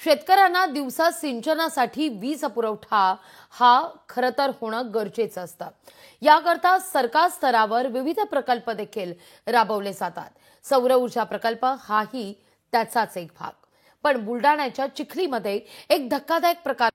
शेतकऱ्यांना दिवसा सिंचनासाठी वीज पुरवठा हा खरं तर होणं गरजेचं असतं। याकरता सरकार स्तरावर विविध प्रकल्प देखील राबवले जातात। सौर ऊर्जा प्रकल्प हाही त्याचाच एक भाग। पण बुलडाण्याच्या चिखलीमध्ये एक धक्कादायक प्रकार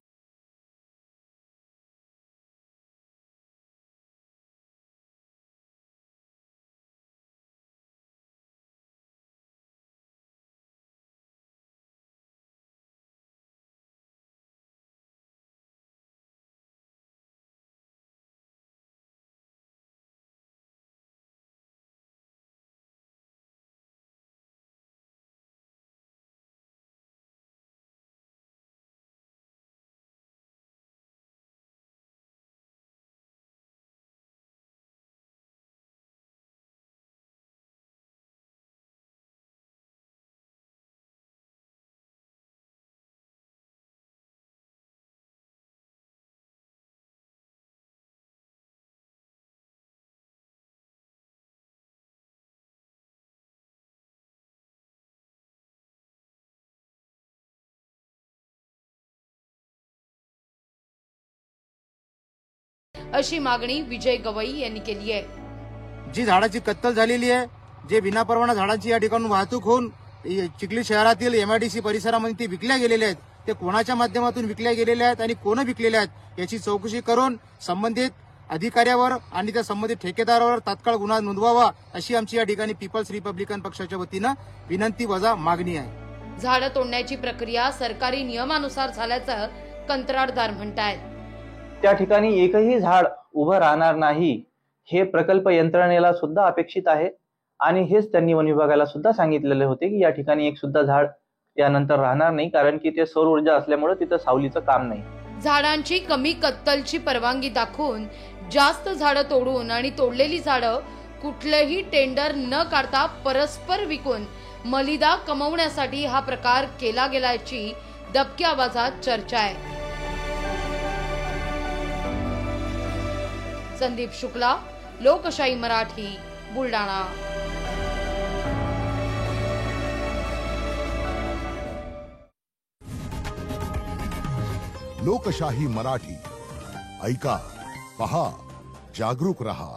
अशी मागणी विजय गवई यांनी केली आहे। जी झाडाची कत्तल झालेली आहे, जे विनापरवाना झाडांची या ठिकाणून वाहतूक होऊन चिखली शहरातील एमआयडीसी परिसरामध्ये ते विकल्या गेलेल्या आहेत, ते कोणाच्या माध्यमातून विकल्या गेलेल्या आहेत आणि कोण विकलेल्या आहेत याची चौकशी करून संबंधित अधिकाऱ्यावर आणि त्या संबंधित ठेकेदारावर तात्काळ गुन्हा नोंदवावा अशी आमची या ठिकाणी पीपल्स रिपब्लिकन पक्षाच्या वतीनं विनंती वजा मागणी आहे। झाडं तोडण्याची प्रक्रिया सरकारी नियमानुसार झाल्याचं कंत्राटदार म्हणतायत। त्या ठिकाणी एकही झाड उभं राहणार नाही हे प्रकल्प यंत्रणेला सुद्धा अपेक्षित आहे आणि हेच त्यांनी वन विभागाला सुद्धा सांगितलेले होते की या ठिकाणी एक सुद्धा झाड यानंतर राहणार नाही, कारण की ते सौर ऊर्जा असल्यामुळे तिथं सावलीचं काम नाही। झाडांची कमी कत्तलची परवानगी दाखवून जास्त झाडं तोडून आणि तोडलेली झाडं कुठलेही टेंडर न काढता परस्पर विकून मलिदा कमवण्यासाठी हा प्रकार केला गेल्याची दबक्या आवाजात चर्चा आहे। संदीप शुक्ला, लोकशाही मराठी, बुलडाणा। लोकशाही मराठी ऐका, पहा, जागरूक रहा।